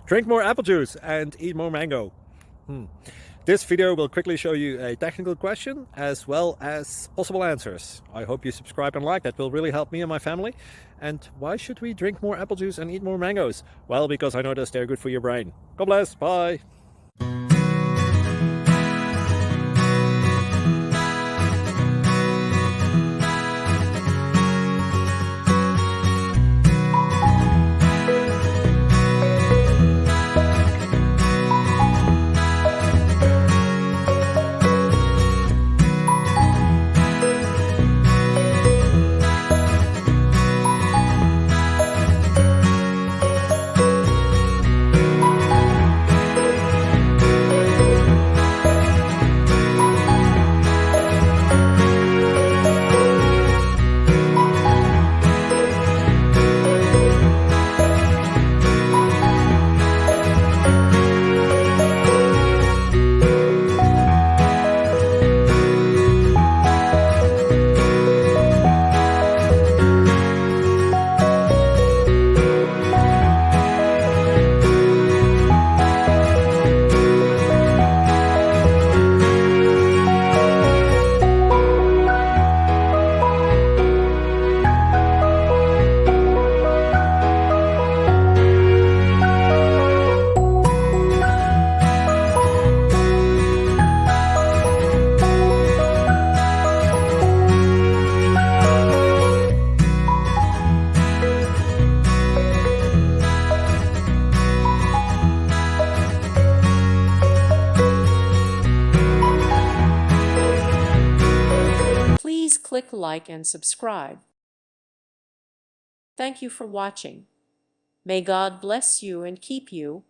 Drink more apple juice and eat more mango. This video will quickly show you a technical question as well as possible answers. I hope you subscribe and like, that will really help me and my family. And why should we drink more apple juice and eat more mangoes? Well, because I noticed they're good for your brain. God bless, bye. Please click like and subscribe. Thank you for watching. May God bless you and keep you.